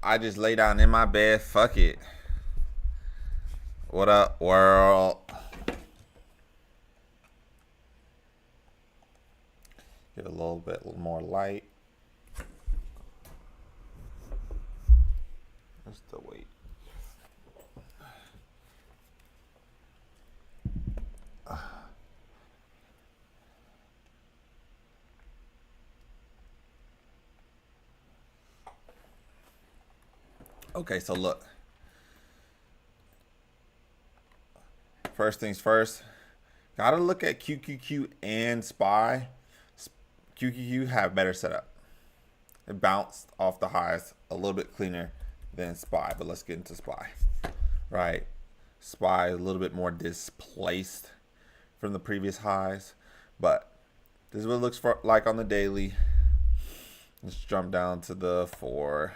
I just lay down in my bed. Fuck it. What up, world? Get a little bit more light. What's the weight? Okay, so look. First things first. Gotta look at QQQ and SPY. QQQ have better setup. It bounced off the highs a little bit cleaner than SPY, but let's get into SPY. Right, SPY a little bit more displaced from the previous highs, but this is what it looks like on the daily. Let's jump down to the 4,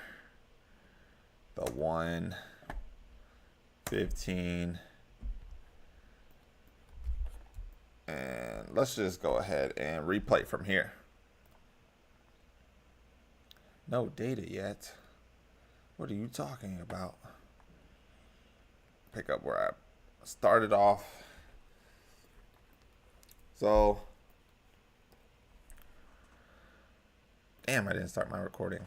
the 1, 15, and let's just go ahead and replay from here. No data yet. What are you talking about? Pick up where I started off. So, damn, I didn't start my recording.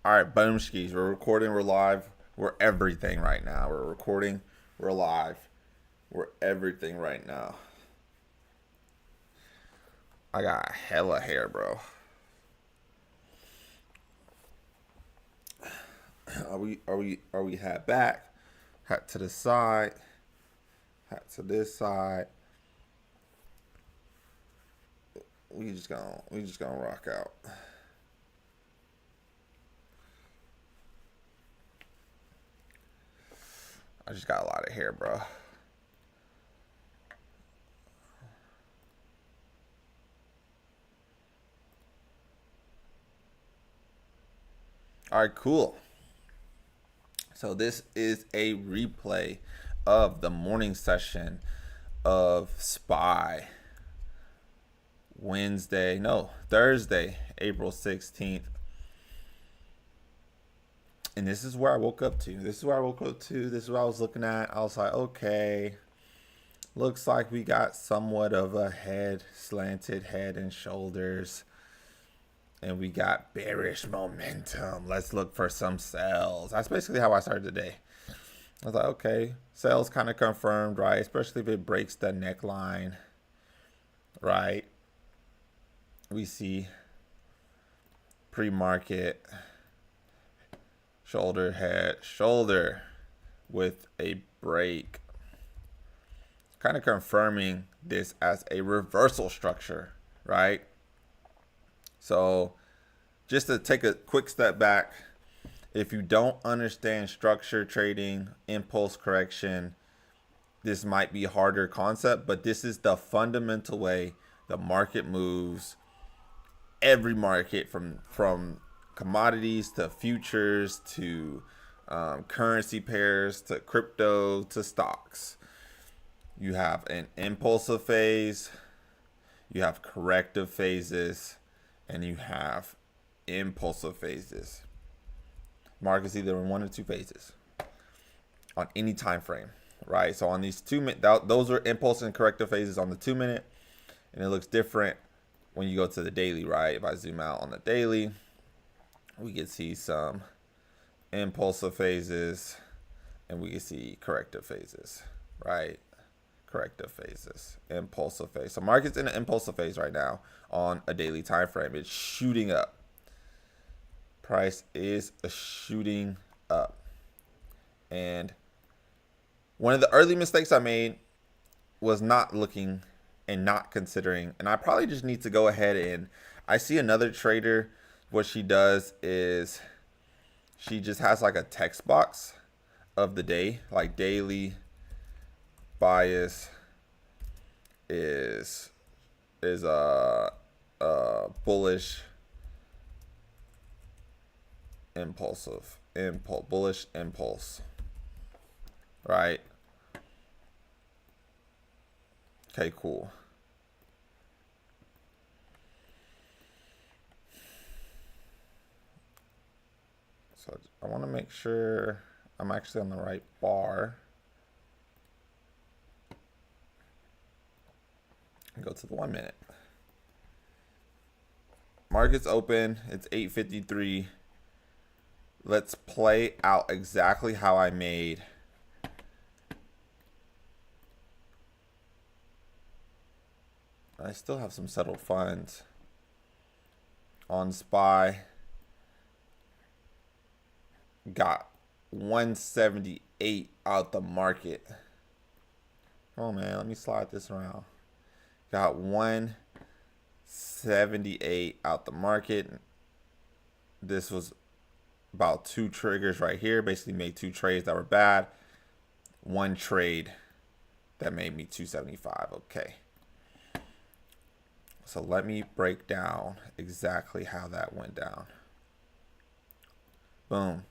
All right, boom skis. We're recording. We're live. We're everything right now. We're recording. We're live. We're everything right now. I got hella hair, bro. Are we hat back? Hat to the side. Hat to this side. We just gonna rock out. I just got a lot of hair, bro. All right, cool. So this is a replay of the morning session of SPY. Thursday, April 16th. And this is where I woke up to. This is what I was looking at. I was like, okay, looks like we got somewhat of a slanted head and shoulders. And we got bearish momentum. Let's look for some sells. That's basically how I started the day. I was like, okay, sells kind of confirmed, right? Especially if it breaks the neckline, right? We see pre-market shoulder with a break. Kind of confirming this as a reversal structure, right? So just to take a quick step back, if you don't understand structure trading, impulse correction, this might be a harder concept, but this is the fundamental way the market moves. Every market from commodities to futures to currency pairs to crypto to stocks. You have an impulsive phase, you have corrective phases, and you have impulsive phases. Markets either in one or two phases on any time frame, right? So on these 2 minute, those are impulse and corrective phases on the 2 minute, and it looks different when you go to the daily, right? If I zoom out on the daily, we can see some impulsive phases, and we can see corrective phases, right? Corrective phases, impulsive phase. So market's in an impulsive phase right now on a daily time frame. It's shooting up. Price is shooting up. And one of the early mistakes I made was not looking and not considering. And I probably just need to go ahead and I see another trader. What she does is she just has like a text box of the day, like daily bias is a bullish bullish impulse, right? Okay, cool. So I want to make sure I'm actually on the right bar. Go to the 1 minute. Market's open. It's 8:53. Let's play out exactly how I made. I still have some settled funds on SPY. Got 178 out the market. Oh man, let me slide this around. Got 178 out the market. This was about 2 triggers right here. Basically made 2 trades that were bad. 1 trade that made me 275. Okay. So let me break down exactly how that went down. Boom.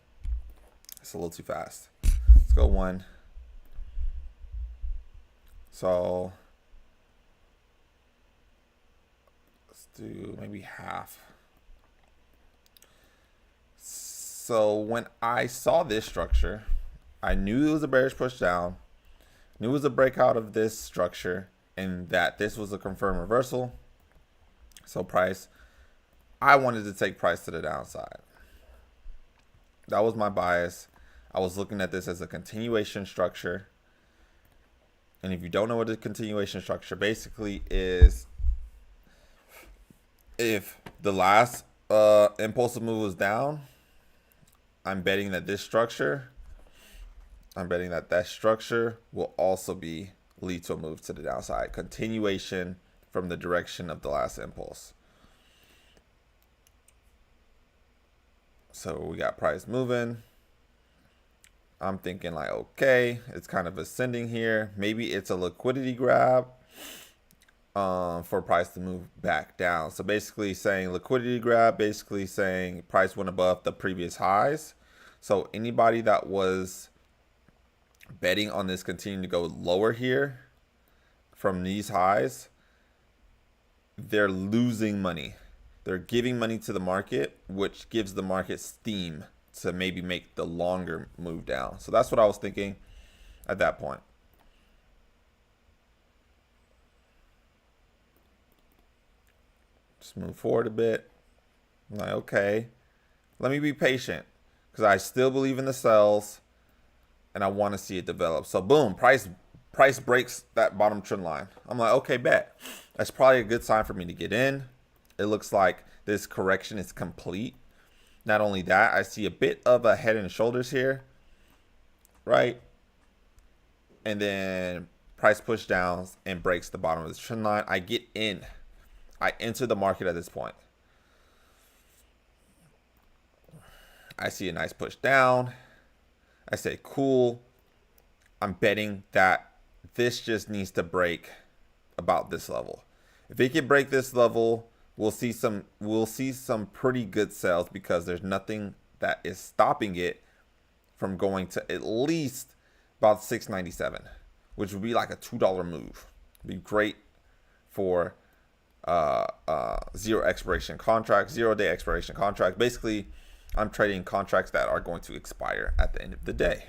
It's a little too fast. Let's go 1. So let's do maybe half. So when I saw this structure, I knew it was a bearish push down, knew it was a breakout of this structure, and that this was a confirmed reversal. So price, I wanted to take price to the downside. That was my bias. I was looking at this as a continuation structure. And if you don't know what a continuation structure basically is, if the last impulsive move was down, I'm betting that this structure, that structure will also lead to a move to the downside. Continuation from the direction of the last impulse. So we got price moving. I'm thinking like, okay, it's kind of ascending here. Maybe it's a liquidity grab for price to move back down. So basically saying liquidity grab, basically saying price went above the previous highs. So anybody that was betting on this continuing to go lower here from these highs, they're losing money. They're giving money to the market, which gives the market steam to maybe make the longer move down. So that's what I was thinking at that point. Just move forward a bit. I'm like, okay, let me be patient because I still believe in the sells and I want to see it develop. So boom, price breaks that bottom trend line. I'm like, okay, bet. That's probably a good sign for me to get in. It looks like this correction is complete. Not only that, I see a bit of a head and shoulders here, right? And then price push down and breaks the bottom of the trend line. I get in. I enter the market at this point. I see a nice push down. I say, cool. I'm betting that this just needs to break about this level. If it can break this level, we'll see some pretty good sales because there's nothing that is stopping it from going to at least about 697, which would be like a $2 move. It'd be great for zero day expiration contract. Basically, I'm trading contracts that are going to expire at the end of the day.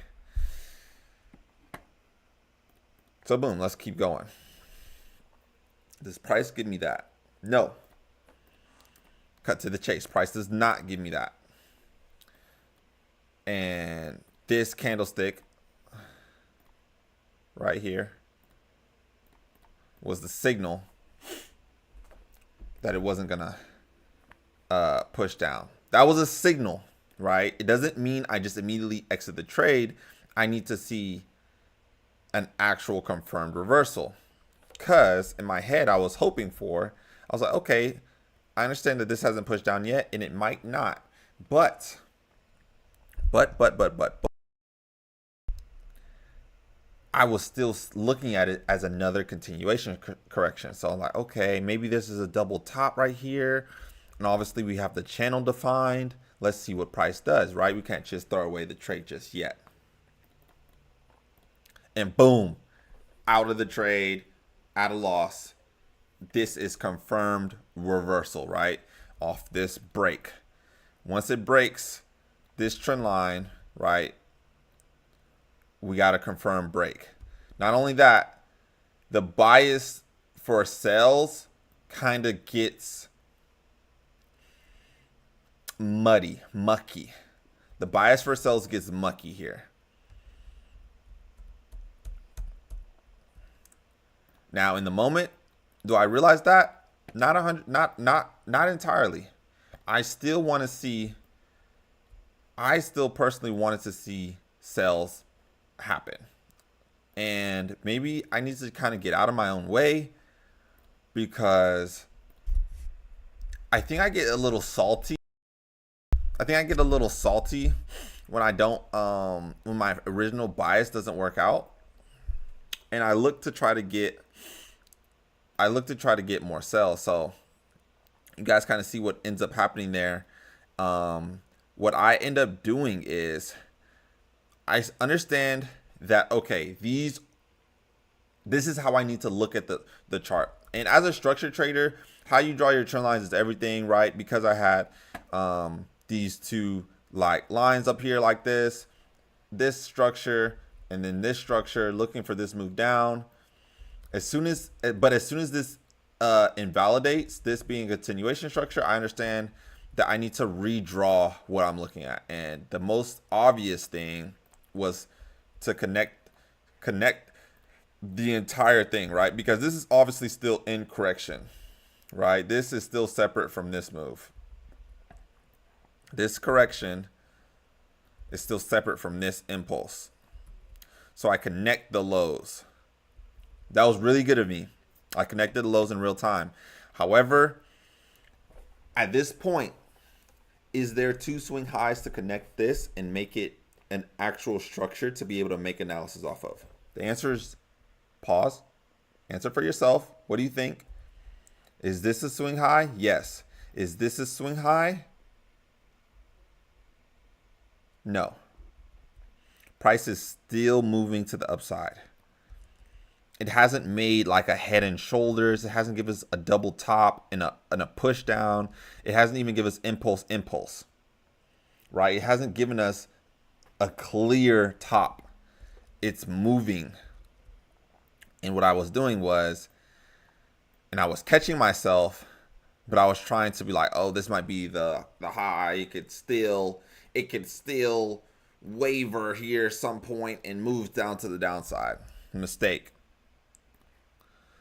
So boom, let's keep going. Does price give me that? No. Cut to the chase. Price does not give me that. And this candlestick right here was the signal that it wasn't gonna push down. That was a signal, right? It doesn't mean I just immediately exit the trade. I need to see an actual confirmed reversal. Because in my head, I was hoping for, I was like, okay, I understand that this hasn't pushed down yet, and it might not. But I was still looking at it as another continuation correction. So I'm like, okay, maybe this is a double top right here. And obviously we have the channel defined. Let's see what price does, right? We can't just throw away the trade just yet. And boom, out of the trade. at a loss. This is confirmed reversal, right? Off this break. Once it breaks this trend line, right, we got a confirmed break. Not only that, the bias for sales kind of gets mucky. The bias for sales gets mucky here. Now, in the moment, do I realize that? Not 100, not entirely. I still personally wanted to see sales happen. And maybe I need to kind of get out of my own way, because I think I get a little salty. When I don't when my original bias doesn't work out. And I look to try to get more sales. So you guys kind of see what ends up happening there. What I end up doing is I understand that, okay, this is how I need to look at the chart. And as a structure trader, how you draw your trend lines is everything, right? Because I had these two like lines up here like this structure, and then this structure, looking for this move down. As soon as this invalidates this being a continuation structure, I understand that I need to redraw what I'm looking at. And the most obvious thing was to connect the entire thing, right? Because this is obviously still in correction, right? This is still separate from this move. This correction is still separate from this impulse. So I connect the lows. That was really good of me. I connected the lows in real time. However, at this point, is there two swing highs to connect this and make it an actual structure to be able to make analysis off of? The answer is pause. Answer for yourself. What do you think? Is this a swing high? Yes. Is this a swing high? No. Price is still moving to the upside. It hasn't made like a head and shoulders. It hasn't given us a double top and a push down. It hasn't even given us impulse, right? It hasn't given us a clear top. It's moving. And what I was doing was, and I was catching myself, but I was trying to be like, oh, this might be the high. It could still waver here some point and move down to the downside. Mistake.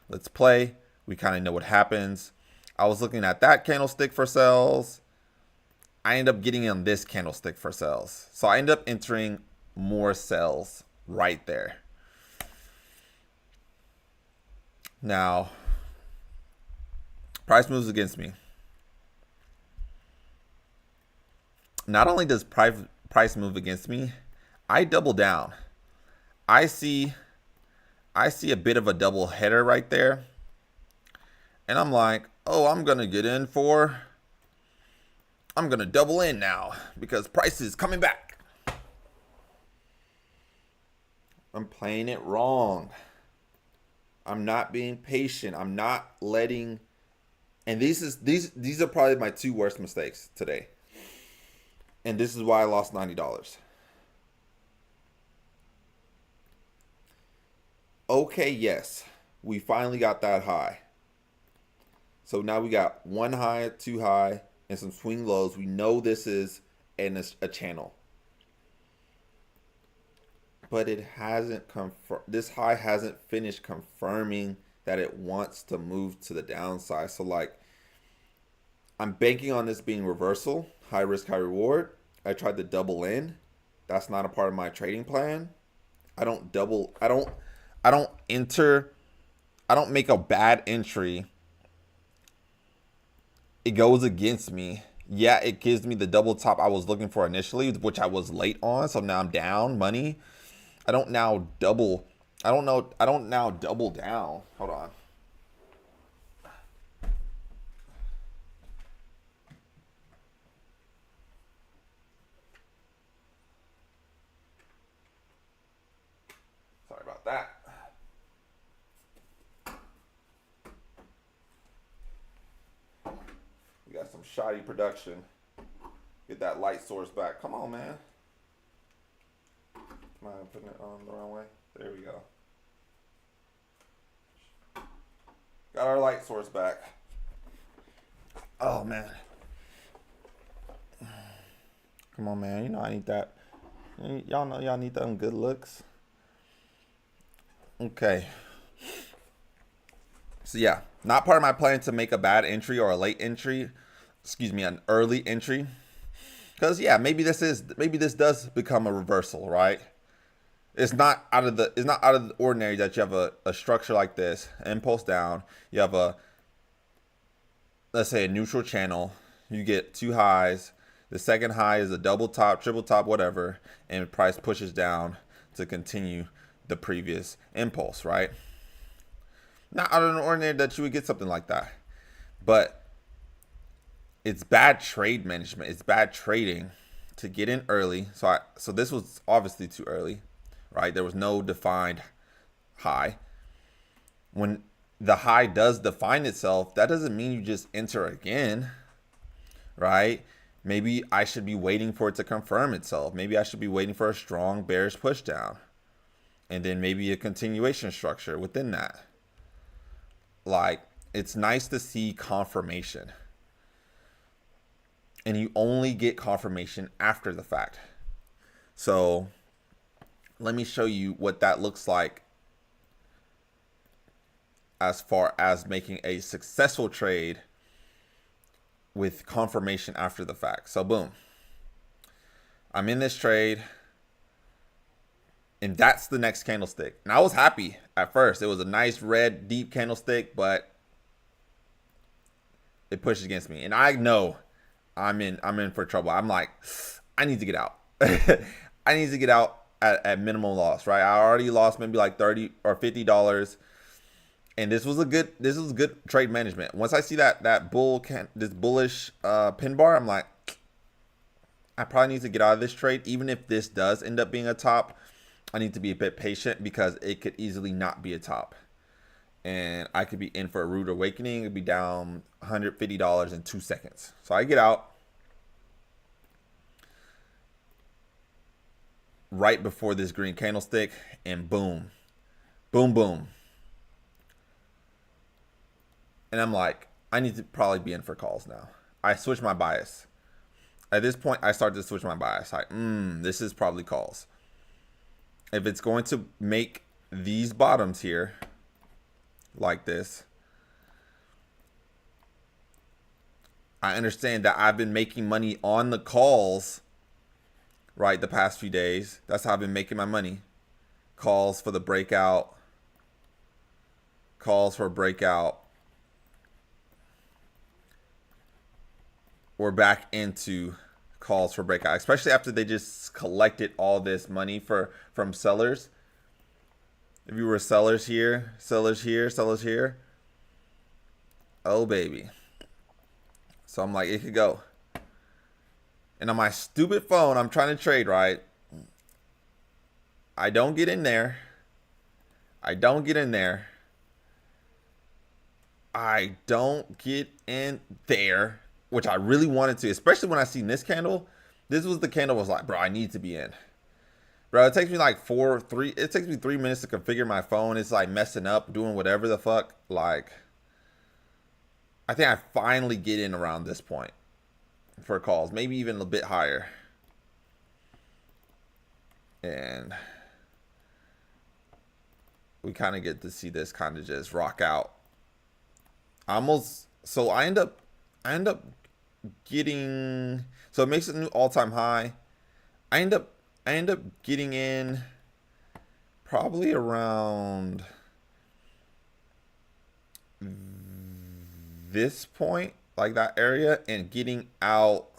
Let's play. We kind of know what happens. I was looking at that candlestick for sales. I end up getting on this candlestick for sales. So I end up entering more sales right there. Now, price moves against me. Not only does price move against me, I double down. I see a bit of a double header right there. And I'm like, oh, I'm going to double in now because price is coming back. I'm playing it wrong. I'm not being patient. I'm not letting, and these are probably my two worst mistakes today. And this is why I lost $90. Okay, yes, we finally got that high. So now we got one high, two high, and some swing lows. We know this is a channel. But it hasn't this high hasn't finished confirming that it wants to move to the downside. So like, I'm banking on this being reversal, high risk, high reward. I tried to double in. That's not a part of my trading plan. I don't make a bad entry. It goes against me. Yeah, it gives me the double top I was looking for initially, which I was late on. So now I'm down money. I don't now double down. Hold on. Sorry about that. some shoddy production. Get that light source back. Come on, man. Am I putting it on the wrong way? There we go. Got our light source back. Oh, man. Come on, man. You know I need that. Y'all know y'all need them good looks. Okay. So, yeah. Not part of my plan to make a bad entry or a late entry. Excuse me, an early entry. Because, yeah, maybe this does become a reversal, right? It's not out of the ordinary that you have a structure like this, impulse down. You have let's say a neutral channel. You get two highs. The second high is a double top, triple top, whatever, and price pushes down to continue the previous impulse, right? Not out of the ordinary that you would get something like that, but it's bad trade management. It's bad trading to get in early. So this was obviously too early. Right? There was no defined high. When the high does define itself, that doesn't mean you just enter again, right? Maybe I should be waiting for it to confirm itself. Maybe I should be waiting for a strong bearish push down, and then maybe a continuation structure within that. Like, it's nice to see confirmation, and you only get confirmation after the fact. So let me show you what that looks like as far as making a successful trade with confirmation after the fact. So boom, I'm in this trade, and that's the next candlestick. And I was happy at first. It was a nice red deep candlestick, but it pushed against me, and I know I'm in for trouble. I'm like, I need to get out. I need to get out at minimum loss, right? I already lost maybe like $30 or $50, and this was good trade management. Once I see this bullish pin bar, I'm like, I probably need to get out of this trade. Even if this does end up being a top, I need to be a bit patient because it could easily not be a top, and I could be in for a rude awakening. It'd be down $150 in 2 seconds. So I get out right before this green candlestick, and boom, boom, boom. And I'm like, I need to probably be in for calls now. I switch my bias. At this point, I start to switch my bias. Like, this is probably calls. If it's going to make these bottoms here like this, I understand that I've been making money on the calls, right, the past few days. That's how I've been making my money. Calls for the breakout. Calls for breakout. We're back into calls for breakout, especially after they just collected all this money from sellers. If you were sellers here, sellers here, sellers here, oh baby. So I'm like, it could go. And on my stupid phone, I'm trying to trade, right? I don't get in there. I don't get in there. I don't get in there, which I really wanted to, especially when I seen this candle. This was the candle I was like, bro, I need to be in. Bro, it takes me like 3 minutes to configure my phone. It's like messing up, doing whatever the fuck. Like, I think I finally get in around this point for calls, maybe even a bit higher. And we kind of get to see this kind of just rock out. So I end up getting, so it makes a new all-time high. I end up getting in probably around this point, like that area, and getting out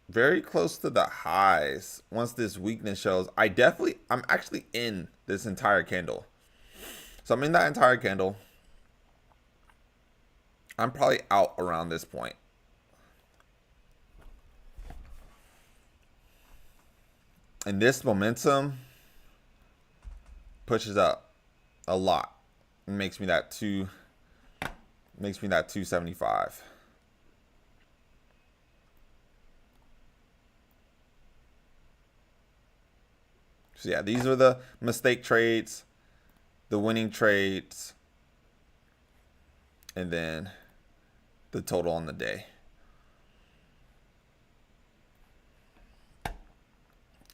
very close to the highs. Once this weakness shows, I'm actually in this entire candle. So I'm in that entire candle. I'm probably out around this point. And this momentum pushes up a lot. It makes me that 275. So yeah, these are the mistake trades, the winning trades, and then the total on the day.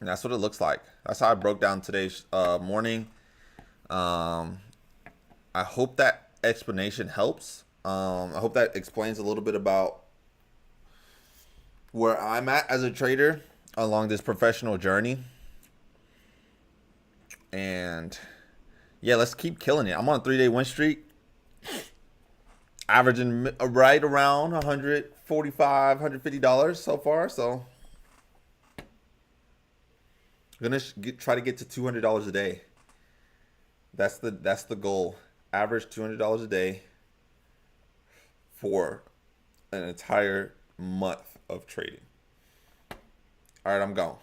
And that's what it looks like. That's how I broke down today's morning. I hope that explanation helps. I hope that explains a little bit about where I'm at as a trader along this professional journey. And yeah, let's keep killing it. I'm on a 3-day win streak, averaging right around $145, $150 so far. So I'm gonna try to get to $200 a day. That's the goal. Average $200 a day for an entire month of trading. All right, I'm gone.